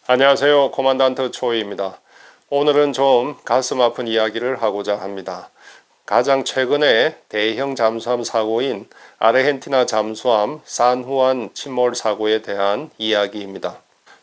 안녕하세요. 코만단트 초이입니다. 오늘은 좀 가슴 아픈 이야기를 하고자 합니다. 가장 최근에 대형 잠수함 사고인 아르헨티나 잠수함 산후안 침몰 사고에 대한 이야기입니다.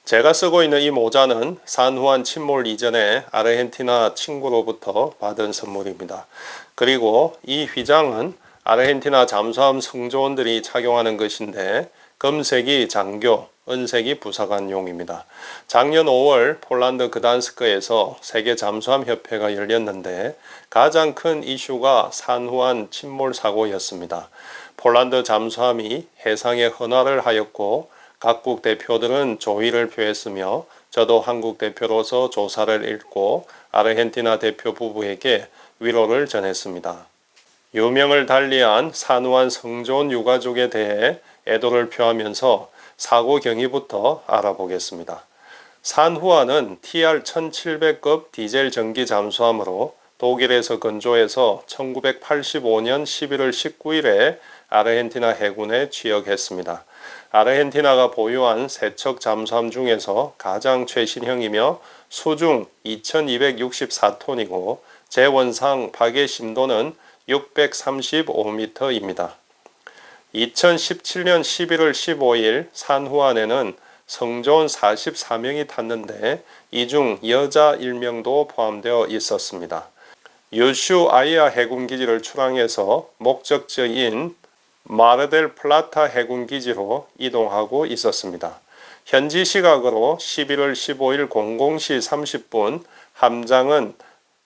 제가 쓰고 있는 이 모자는 산후안 침몰 이전에 아르헨티나 친구로부터 받은 선물입니다. 그리고 이 휘장은 아르헨티나 잠수함 승조원들이 착용하는 것인데 금색이 장교, 은색이 부사관용입니다. 작년 5월 폴란드 그단스크에서 세계 잠수함 협회가 열렸는데 가장 큰 이슈가 산후안 침몰 사고였습니다. 폴란드 잠수함이 해상에 헌화를 하였고 각국 대표들은 조의를 표했으며 저도 한국 대표로서 조사를 읽고 아르헨티나 대표 부부에게 위로를 전했습니다. 유명을 달리한 산후안 승조원 유가족에 대해 애도를 표하면서 사고 경위부터 알아보겠습니다. 산후안은 TR-1700급 디젤 전기 잠수함으로 독일에서 건조해서 1985년 11월 19일에 아르헨티나 해군에 취역했습니다. 아르헨티나가 보유한 세척 잠수함 중에서 가장 최신형이며 수중 2264톤이고 제원상 파괴 심도는 635m입니다. 2017년 11월 15일 산후안에는 승조원 44명이 탔는데 이 중 여자 1명도 포함되어 있었습니다. 유슈아이아 해군기지를 출항해서 목적지인 마르델 플라타 해군기지로 이동하고 있었습니다. 현지 시각으로 11월 15일 00시 30분 함장은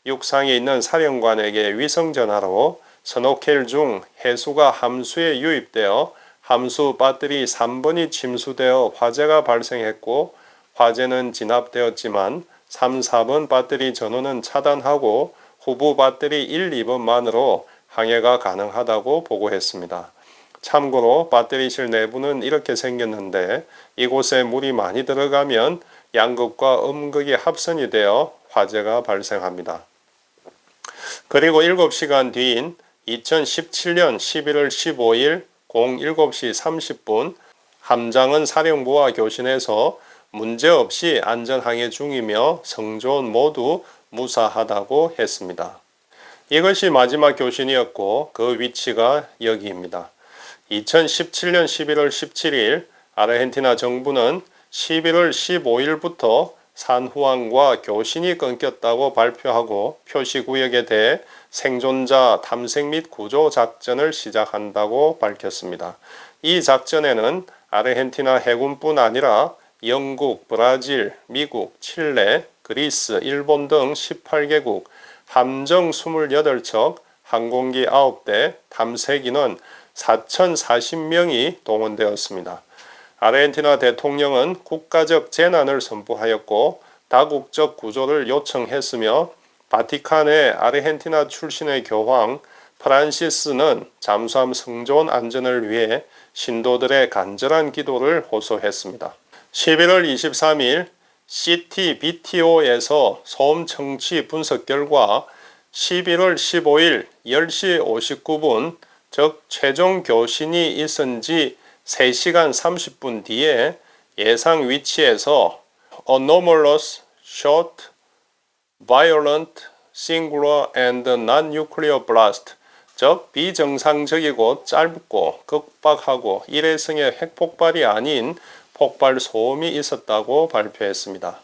육상에 있는 사령관에게 위성전화로 스노켈 중 해수가 함수에 유입되어 함수 배터리 3번이 침수되어 화재가 발생했고 화재는 진압되었지만 3, 4번 배터리 전원은 차단하고 후부 배터리 1, 2번만으로 항해가 가능하다고 보고했습니다. 참고로 배터리실 내부는 이렇게 생겼는데 이곳에 물이 많이 들어가면 양극과 음극이 합선이 되어 화재가 발생합니다. 그리고 7시간 뒤인 2017년 11월 15일 07시 30분 함장은 사령부와 교신해서 문제없이 안전항해 중이며 승조원 모두 무사하다고 했습니다. 이것이 마지막 교신이었고 그 위치가 여기입니다. 2017년 11월 17일 아르헨티나 정부는 11월 15일부터 산후안과 교신이 끊겼다고 발표하고 표시구역에 대해 생존자 탐색 및 구조 작전을 시작한다고 밝혔습니다. 이 작전에는 아르헨티나 해군뿐 아니라 영국, 브라질, 미국, 칠레, 그리스, 일본 등 18개국, 함정 28척, 항공기 9대, 탐색 인원 4,040명이 동원되었습니다. 아르헨티나 대통령은 국가적 재난을 선포하였고 다국적 구조를 요청했으며 바티칸의 아르헨티나 출신의 교황 프란시스는 잠수함 승조원 안전을 위해 신도들의 간절한 기도를 호소했습니다. 11월 23일 CTBTO에서 소음 청취 분석 결과 11월 15일 10시 59분 즉 최종 교신이 있은 지 3시간 30분 뒤에 예상 위치에서 anomalous, short, violent, singular and non-nuclear blast 즉 비정상적이고 짧고 극박하고 일회성의 핵폭발이 아닌 폭발 소음이 있었다고 발표했습니다.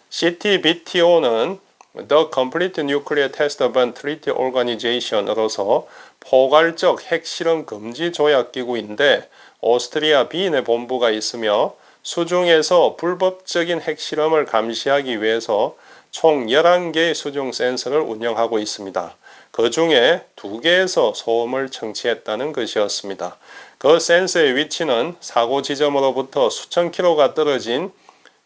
CTBTO는 The Complete Nuclear Test Ban Treaty Organization으로서 포괄적 핵실험 금지 조약기구인데 오스트리아 비엔에 본부가 있으며 수중에서 불법적인 핵실험을 감시하기 위해서 총 11개의 수중 센서를 운영하고 있습니다. 그 중에 2개에서 소음을 청취했다는 것이었습니다. 그 센서의 위치는 사고 지점으로부터 수천 킬로가 떨어진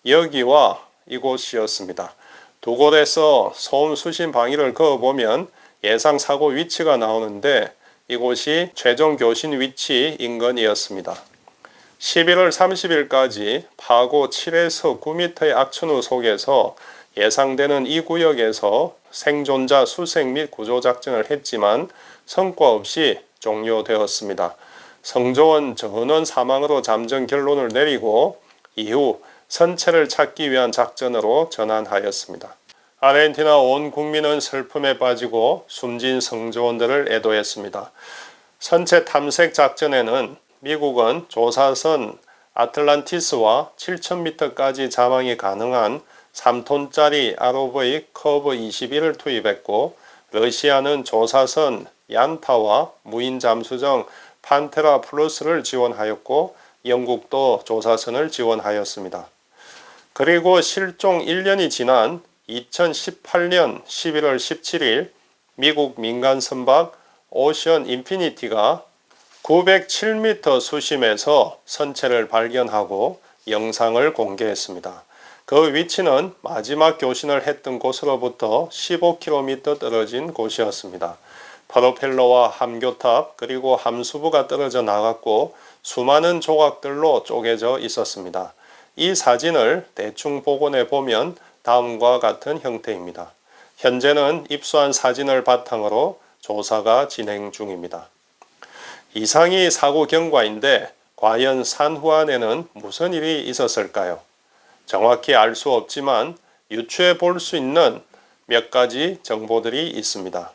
여기와 이곳이었습니다. 두 곳에서 소음 수신 방위를 그어보면 예상 사고 위치가 나오는데 이곳이 최종 교신 위치 인근이었습니다. 11월 30일까지 파고 7에서 9m의 악천후 속에서 예상되는 이 구역에서 생존자 수색 및 구조작전을 했지만 성과 없이 종료되었습니다. 승조원 전원 사망으로 잠정 결론을 내리고 이후 선체를 찾기 위한 작전으로 전환하였습니다. 아르헨티나 온 국민은 슬픔에 빠지고 숨진 성조원들을 애도했습니다. 선체 탐색 작전에는 미국은 조사선 아틀란티스와 7,000m까지 자망이 가능한 3톤짜리 ROV 커브 21을 투입했고, 러시아는 조사선 얀타와 무인 잠수정 판테라 플러스를 지원하였고, 영국도 조사선을 지원하였습니다. 그리고 실종 1년이 지난 2018년 11월 17일 미국 민간 선박 오션 인피니티가 907m 수심에서 선체를 발견하고 영상을 공개했습니다. 그 위치는 마지막 교신을 했던 곳으로부터 15km 떨어진 곳이었습니다. 프로펠러와 함교탑 그리고 함수부가 떨어져 나갔고 수많은 조각들로 쪼개져 있었습니다. 이 사진을 대충 복원해 보면 다음과 같은 형태입니다. 현재는 입수한 사진을 바탕으로 조사가 진행 중입니다. 이상이 사고 경과인데 과연 산후안에는 무슨 일이 있었을까요? 정확히 알 수 없지만 유추해 볼 수 있는 몇 가지 정보들이 있습니다.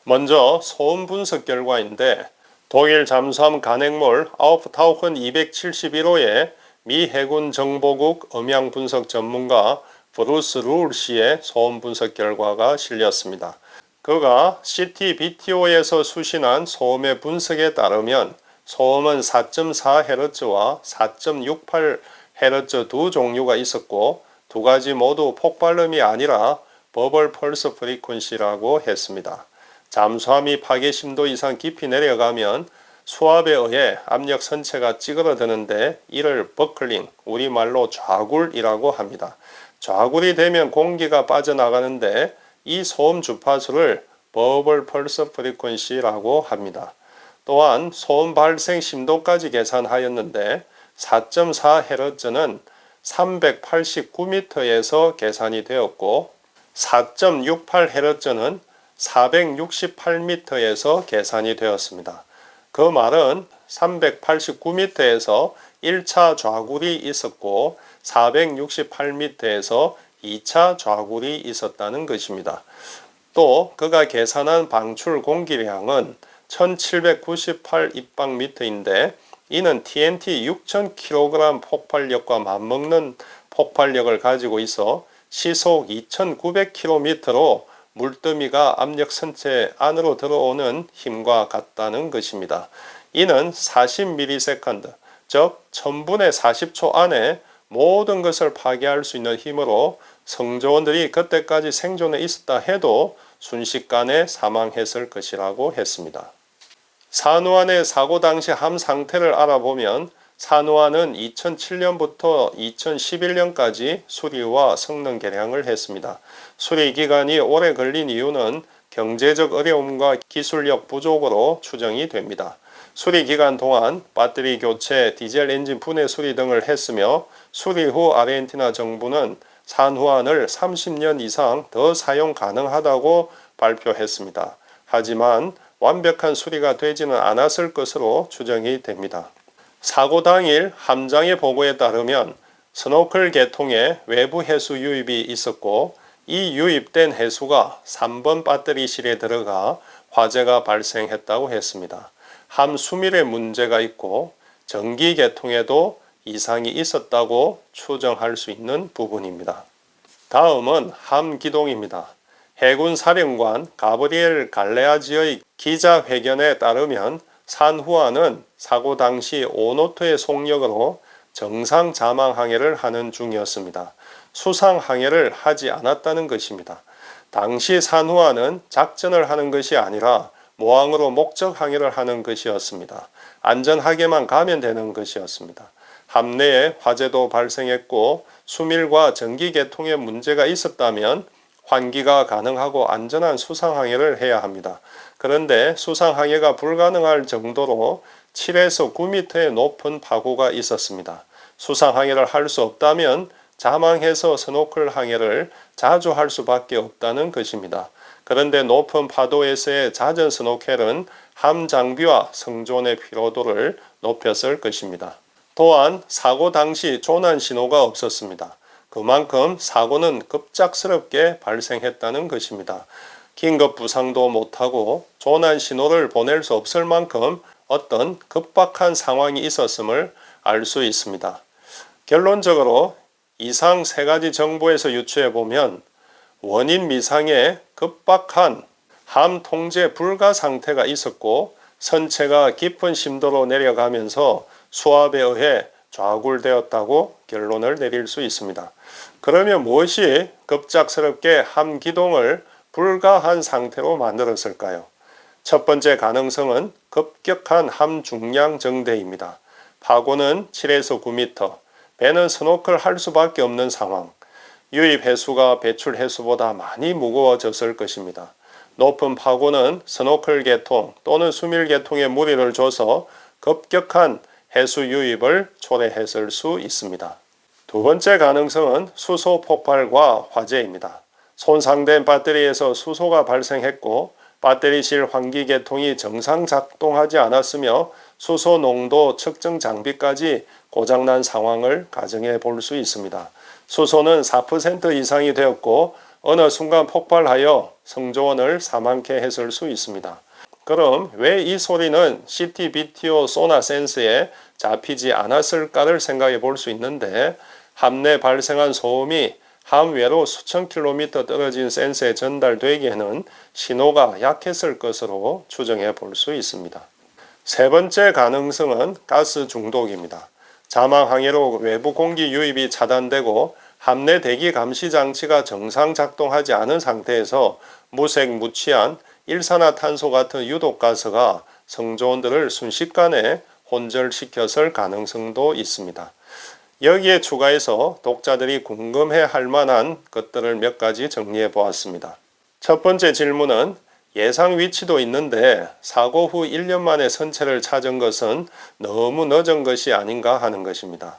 먼저 소음 분석 결과인데 독일 잠수함 간행몰 아우프타우큰 271호의 미 해군 정보국 음향 분석 전문가 브루스 룰 씨의 소음 분석 결과가 실렸습니다. 그가 CTBTO에서 수신한 소음의 분석에 따르면 소음은 4.4Hz와 4.68Hz 두 종류가 있었고 두 가지 모두 폭발음이 아니라 버블 펄스 프리퀀시라고 했습니다. 잠수함이 파괴 심도 이상 깊이 내려가면 수압에 의해 압력 선체가 찌그러드는데 이를 버클링, 우리말로 좌굴이라고 합니다. 좌굴이 되면 공기가 빠져나가는데 이 소음 주파수를 버블 펄스 프리퀀시라고 합니다. 또한 소음 발생 심도까지 계산하였는데 4.4Hz는 389m에서 계산이 되었고 4.68Hz는 468m에서 계산이 되었습니다. 그 말은 389m에서 1차 좌굴이 있었고 468m에서 2차 좌굴이 있었다는 것입니다. 또 그가 계산한 방출 공기량은 1798 입방미터인데 이는 TNT 6000kg 폭발력과 맞먹는 폭발력을 가지고 있어 시속 2900km로 물더미가 압력 선체 안으로 들어오는 힘과 같다는 것입니다. 이는 40ms, 즉 1000분의 40초 안에 모든 것을 파괴할 수 있는 힘으로 성조원들이 그때까지 생존해 있었다 해도 순식간에 사망했을 것이라고 했습니다. 산후안의 사고 당시 함 상태를 알아보면 산후안은 2007년부터 2011년까지 수리와 성능 개량을 했습니다. 수리 기간이 오래 걸린 이유는 경제적 어려움과 기술력 부족으로 추정이 됩니다. 수리 기간 동안 배터리 교체, 디젤 엔진 분해 수리 등을 했으며 수리 후 아르헨티나 정부는 산후안을 30년 이상 더 사용 가능하다고 발표했습니다. 하지만 완벽한 수리가 되지는 않았을 것으로 추정이 됩니다. 사고 당일 함장의 보고에 따르면 스노클 계통의 외부 해수 유입이 있었고 이 유입된 해수가 3번 배터리실에 들어가 화재가 발생했다고 했습니다. 함 수밀에 문제가 있고 전기 계통에도 이상이 있었다고 추정할 수 있는 부분입니다. 다음은 함 기동입니다. 해군 사령관 가브리엘 갈레아지의 기자회견에 따르면 산후안은 사고 당시 5노트의 속력으로 정상 자망 항해를 하는 중이었습니다. 수상 항해를 하지 않았다는 것입니다. 당시 산후안은 작전을 하는 것이 아니라 모항으로 목적 항해를 하는 것이었습니다. 안전하게만 가면 되는 것이었습니다. 함내에 화재도 발생했고 수밀과 전기 계통에 문제가 있었다면 환기가 가능하고 안전한 수상항해를 해야 합니다. 그런데 수상항해가 불가능할 정도로 7에서 9m의 높은 파고가 있었습니다. 수상항해를 할 수 없다면 자망해서 스노클 항해를 자주 할 수밖에 없다는 것입니다. 그런데 높은 파도에서의 잦은 스노켈은 함 장비와 성존의 피로도를 높였을 것입니다. 또한 사고 당시 조난 신호가 없었습니다. 그만큼 사고는 급작스럽게 발생했다는 것입니다. 긴급 부상도 못하고 조난 신호를 보낼 수 없을 만큼 어떤 급박한 상황이 있었음을 알 수 있습니다. 결론적으로 이상 세 가지 정보에서 유추해 보면 원인 미상의 급박한 함 통제 불가 상태가 있었고 선체가 깊은 심도로 내려가면서 수압에 의해 좌굴되었다고 결론을 내릴 수 있습니다. 그러면 무엇이 급작스럽게 함 기동을 불가한 상태로 만들었을까요? 첫 번째 가능성은 급격한 함 중량 정대입니다. 파고는 7에서 9m, 배는 스노클 할 수밖에 없는 상황. 유입 해수가 배출 해수보다 많이 무거워졌을 것입니다. 높은 파고는 스노클 계통 또는 수밀 계통에 무리를 줘서 급격한 해수 유입을 초래했을 수 있습니다. 두 번째 가능성은 수소 폭발과 화재입니다. 손상된 배터리에서 수소가 발생했고 배터리실 환기 계통이 정상 작동하지 않았으며 수소 농도 측정 장비까지 고장난 상황을 가정해 볼 수 있습니다. 수소는 4% 이상이 되었고 어느 순간 폭발하여 성조원을 사망케 했을 수 있습니다. 그럼 왜 이 소리는 CTBTO 소나 센스에 잡히지 않았을까를 생각해 볼 수 있는데 함내 발생한 소음이 함외로 수천 킬로미터 떨어진 센서에 전달되기에는 신호가 약했을 것으로 추정해 볼 수 있습니다. 세 번째 가능성은 가스 중독입니다. 자망 항해로 외부 공기 유입이 차단되고 함내 대기 감시 장치가 정상 작동하지 않은 상태에서 무색 무취한 일산화탄소 같은 유독가스가 성조원들을 순식간에 혼절시켰을 가능성도 있습니다. 여기에 추가해서 독자들이 궁금해 할 만한 것들을 몇 가지 정리해 보았습니다. 첫 번째 질문은 예상 위치도 있는데 사고 후 1년 만에 선체를 찾은 것은 너무 늦은 것이 아닌가 하는 것입니다.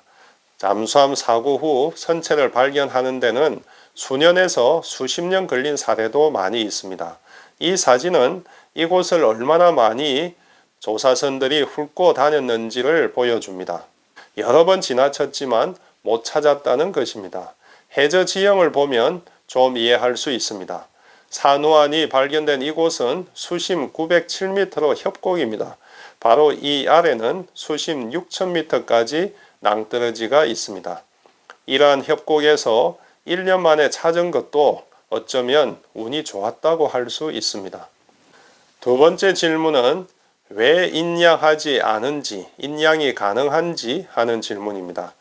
잠수함 사고 후 선체를 발견하는 데는 수년에서 수십 년 걸린 사례도 많이 있습니다. 이 사진은 이곳을 얼마나 많이 조사선들이 훑고 다녔는지를 보여줍니다. 여러 번 지나쳤지만 못 찾았다는 것입니다. 해저 지형을 보면 좀 이해할 수 있습니다. 산호안이 발견된 이곳은 수심 907m로 협곡입니다. 바로 이 아래는 수심 6000m까지 낭떠러지가 있습니다. 이러한 협곡에서 1년 만에 찾은 것도 어쩌면 운이 좋았다고 할 수 있습니다. 두 번째 질문은 왜 인양하지 않은지, 인양이 가능한지 하는 질문입니다.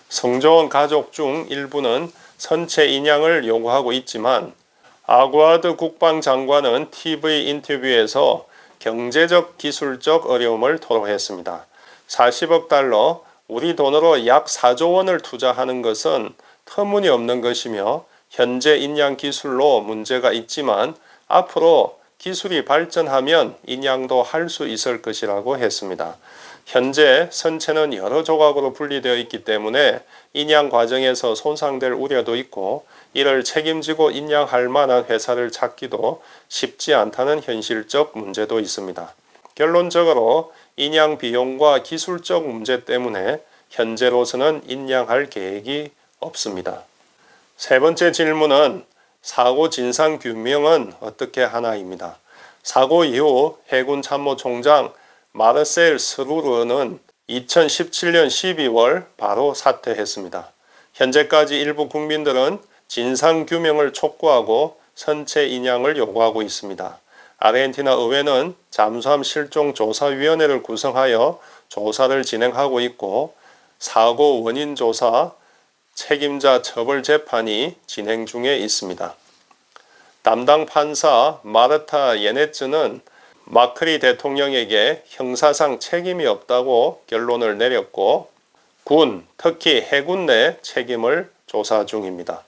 성조원 가족 중 일부는 선체 인양을 요구하고 있지만 아구아드 국방장관은 TV 인터뷰에서 경제적 기술적 어려움을 토로했습니다. 40억 달러, 우리 돈으로 약 4조 원을 투자하는 것은 터무니없는 것이며 현재 인양 기술로 문제가 있지만 앞으로 기술이 발전하면 인양도 할 수 있을 것이라고 했습니다. 현재 선체는 여러 조각으로 분리되어 있기 때문에 인양 과정에서 손상될 우려도 있고 이를 책임지고 인양할 만한 회사를 찾기도 쉽지 않다는 현실적 문제도 있습니다. 결론적으로 인양 비용과 기술적 문제 때문에 현재로서는 인양할 계획이 없습니다. 세 번째 질문은 사고 진상 규명은 어떻게 하나입니다. 사고 이후 해군 참모총장 마르셀 스루르는 2017년 12월 바로 사퇴했습니다. 현재까지 일부 국민들은 진상 규명을 촉구하고 선체 인양을 요구하고 있습니다. 아르헨티나 의회는 잠수함 실종 조사위원회를 구성하여 조사를 진행하고 있고 사고 원인 조사, 책임자 처벌 재판이 진행 중에 있습니다. 담당 판사 마르타 예네츠는 마크리 대통령에게 형사상 책임이 없다고 결론을 내렸고 군, 특히 해군 내 책임을 조사 중입니다.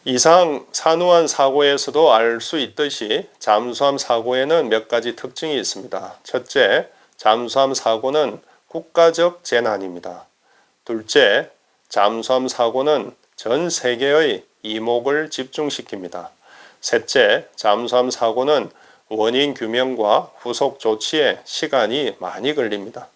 이상 산호안 사고에서도 알 수 있듯이 잠수함 사고에는 몇 가지 특징이 있습니다. 첫째, 잠수함 사고는 국가적 재난입니다. 둘째, 잠수함 사고는 전 세계의 이목을 집중시킵니다. 셋째, 잠수함 사고는 원인 규명과 후속 조치에 시간이 많이 걸립니다.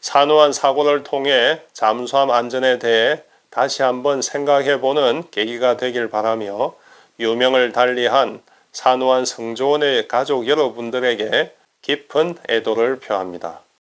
산후한 사고를 통해 잠수함 안전에 대해 다시 한번 생각해보는 계기가 되길 바라며 유명을 달리한 산후한 성조원의 가족 여러분들에게 깊은 애도를 표합니다.